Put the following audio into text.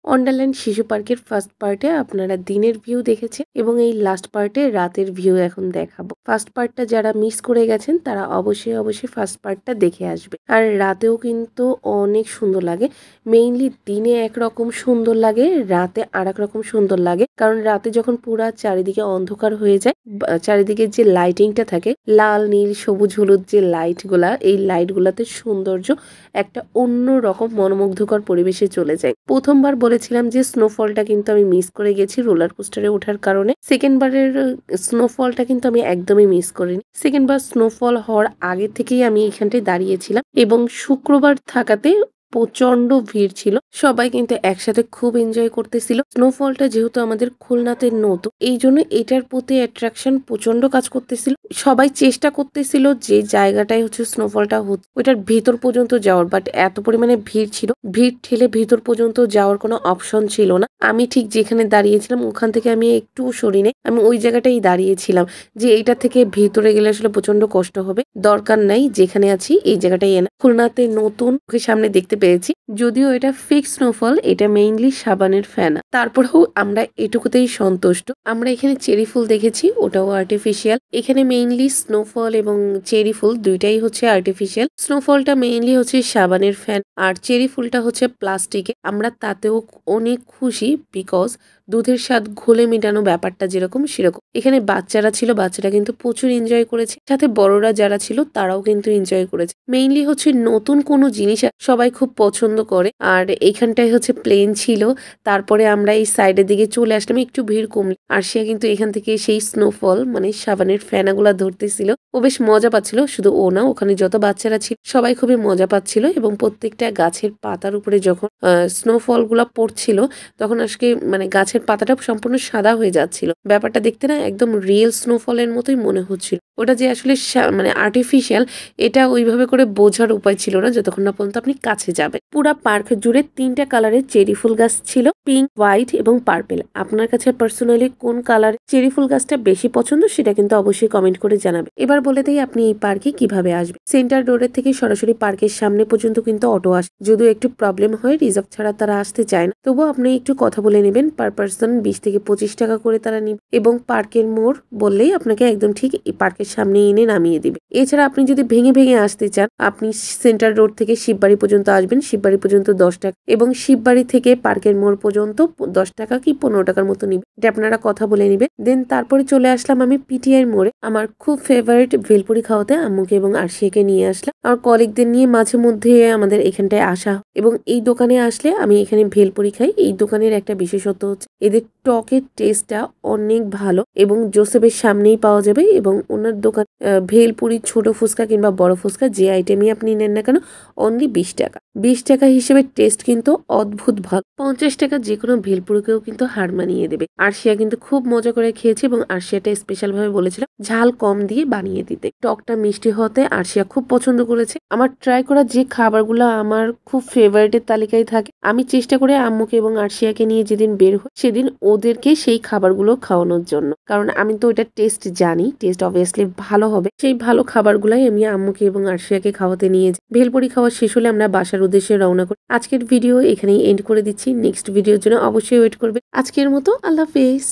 Wonderland শিশু পার্কের first পার্টে আপনারা দিনের ভিউ দেখেছেন এবং এই লাস্ট পার্টে রাতের ভিউ এখন দেখাবো। ফার্স্ট পার্টটা যারা মিস করে গেছেন তারা অবশ্যই ফার্স্ট পার্টটা দেখে আসবে। আর রাতেও কিন্তু অনেক সুন্দর লাগে। মেইনলি দিনে একরকম সুন্দর লাগে, রাতে আর এক রকম সুন্দর লাগে। কারণ রাতে যখন পুরা চারিদিকে অন্ধকার হয়ে যায়, চারিদিকে যে লাইটিংটা থাকে লাল নীল সবুজ হলুদ যে লাইট গুলা, এই লাইট গুলাতে সৌন্দর্য একটা অন্য রকম মনোমুগ্ধকর পরিবেশে চলে যায়। প্রথমবার বলেছিলাম যে স্নোফলটা কিন্তু আমি মিস করে গেছি রোলার কোস্টারে ওঠার কারণে। সেকেন্ড বারের স্নোফলটা কিন্তু আমি একদমই মিস করিনি। সেকেন্ড বার স্নোফল হওয়ার আগে থেকেই আমি এখানটায় দাঁড়িয়েছিলাম এবং শুক্রবার থাকাতে প্রচন্ড ভিড় ছিল। সবাই কিন্তু একসাথে খুব এনজয় করতেছিল। স্নোফলটা যেহেতু আমাদের খুলনাতে নতুন, এই জন্য এটার প্রতি অ্যাট্রাকশন প্রচন্ড কাজ করতেছিল। সবাই চেষ্টা করতেছিল যে জায়গাটায় হচ্ছে স্নোফলটা হচ্ছে ওইটার ভিতর পর্যন্ত যাওয়ার, বাট এত পরিমাণে ভিড় ছিল, ভিড় ঠেলে ভিতর পর্যন্ত যাওয়ার কোনো অপশন ছিল না। আমি ঠিক যেখানে দাঁড়িয়েছিলাম ওখান থেকে আমি একটু সরি নাই, আমি ওই জায়গাটাই দাঁড়িয়েছিলাম যে এইটা থেকে ভিতরে গেলে আসলে প্রচন্ড কষ্ট হবে, দরকার নাই, যেখানে আছি এই জায়গাটাই এনা। খুলনাতে নতুন সামনে দেখতে পেয়েছি, যদিও এটা ফিক্স স্নোফল, এটা মেইনলি সাবানের ফেনা। তারপরেও আমরা এটুকুতেই সন্তুষ্ট। আমরা এখানে চেরি ফুল দেখেছি, ওটাও আর্টিফিশিয়াল। এখানে মেইনলি স্নোফল এবং চেরি ফুল দুইটাই হচ্ছে আর্টিফিশিয়াল। স্নোফলটা মেইনলি হচ্ছে সাবানের ফ্যান আর চেরি ফুলটা হচ্ছে প্লাস্টিকে। আমরা তাতেও অনেক খুশি, বিকজ দুধের স্বাদ ঘোলে মেটানো ব্যাপারটা যেরকম সেরকম। এখানে বাচ্চারা ছিল, বাচ্চারা কিন্তু প্রচুর এনজয় করেছে, সাথে বড়রা যারা ছিল তারাও কিন্তু এনজয় করেছে। মেইনলি হচ্ছে নতুন কোনো জিনিস সবাই খুব পছন্দ করে। আর এখানটায় হচ্ছে প্লেন ছিল, তারপরে আমরা এই সাইডের দিকে চলে আসলাম, একটু ভিড় কমলে আর সে কিন্তু এখান থেকে সেই স্নোফল মানে সাবানের ফেনাগুলা ধরতেছিল। ও বেশ মজা পাচ্ছিল, শুধু ও না, ওখানে যত বাচ্চারা ছিল সবাই খুবই মজা পাচ্ছিল। এবং প্রত্যেকটা গাছের পাতার উপরে যখন স্নোফল গুলা পড়ছিল তখন আজকে মানে গাছের পাতাটা সম্পূর্ণ সাদা হয়ে যাচ্ছিল। ব্যাপারটা দেখতে না একদম রিয়েল স্নোফলের মতোই মনে হচ্ছিল। ওটা যে আসলে মানে আর্টিফিশিয়াল এটা ওইভাবে করে বোঝার উপায় ছিল না যতক্ষণ না পর্যন্ত আপনি কাছে যাবেন। পুরা পার্ক জুড়ে 3টা কালারের চেরি ফুল গাছ ছিল, পিঙ্ক, হোয়াইট এবং পার্পেল। আপনার কাছে পার্সোনালি কোন কালার চেরি ফুল গাছটা বেশি পছন্দ সেটা কিন্তু অবশ্যই কমেন্ট করে জানাবেন। এবার বলে দেই আপনি এই পার্কে কিভাবে আসবেন। সেন্টার রোডের থেকে সরাসরি পার্কের সামনে পর্যন্ত কিন্তু অটো আসে, যদিও একটু প্রবলেম হয়, রিজার্ভ ছাড়া তারা আসতে চায় না, তবুও আপনি একটু কথা বলে নেবেন। পার পার্সন 20 থেকে 25 টাকা করে তারা নিবে এবং পার্কের মোড় বললেই আপনাকে একদম ঠিক এই পার্কের সামনে এনে নামিয়ে দিবে। এছাড়া আপনি যদি ভেঙে ভেঙে আসতে চান, আপনি সেন্টার রোড থেকে শিববাড়ি পর্যন্ত আসবেন, শিববাড়ি পর্যন্ত 10 টাকা এবং শিববাড়ি থেকে পার্কের মোড় পর্যন্ত 10 টাকা কি 15 টাকার মতো নিবে, এটা আপনারা কথা বলে নিবেন। দেন তারপরে চলে আসলাম আমি পিটিআই মোড়ে। আমার খুব ফেভারিট ভেলপুরি খাওয়াতে আম্মুকে এবং আরশিয়াকে নিয়ে আসলাম। আমার কলিগদের নিয়ে মাঝে মধ্যে আমাদের এখানটায় আসা এবং এই দোকানে আসলে আমি এখানে ভেলপুরি খাই। এই দোকানের একটা বিশেষত্ব হচ্ছে এদের টকের টেস্টটা অনেক ভালো এবং জোসেফের সামনেই পাওয়া যাবে এবং ওনার দোকান ভেলপুরি ছোট ফুচকা কিংবা বড় ফুচকা যে আইটেমই আপনি নেন না কেন অনলি 20 টাকা। 20 টাকা হিসেবে টেস্ট কিন্তু অদ্ভুত ভালো। 50 টাকা যে কোনো ভেলপুরিকেও কিন্তু হার মানিয়ে দেবে। আরশিয়া কিন্তু খুব মজা করে খেয়েছে এবং আরশিয়াটা স্পেশাল ভাবে বলেছিলাম ঝাল কম দিয়ে বানিয়ে দিতে। টকটা মিষ্টি হতে আরশিয়া খুব পছন্দ করেছে। আমার ট্রাই করা যে খাবারগুলো আমার খুব ফেভারিটের তালিকায় থাকে, আমি চেষ্টা করে আম্মুকে এবং আরশিয়াকে নিয়ে যেদিন বের হই সেদিন ওদেরকে সেই খাবারগুলো খাওয়ানোর জন্য, কারণ আমি তো ওইটা টেস্ট জানি, টেস্ট অবভিয়াসলি ভালো হবে। সেই ভালো খাবারগুলাই আমি আম্মুকে এবং আরশিয়াকে খাওয়াতে নিয়ে যাই। ভেলপুরি খাওয়া শেষ হলে আমরা বাসার উদ্দেশ্যে রওনা করি। আজকের ভিডিও এখানেই এন্ড করে দিচ্ছি। নেক্সট ভিডিওর জন্য অবশ্যই ওয়েট করবে। আজকের মতো আল্লাহ হাফেজ।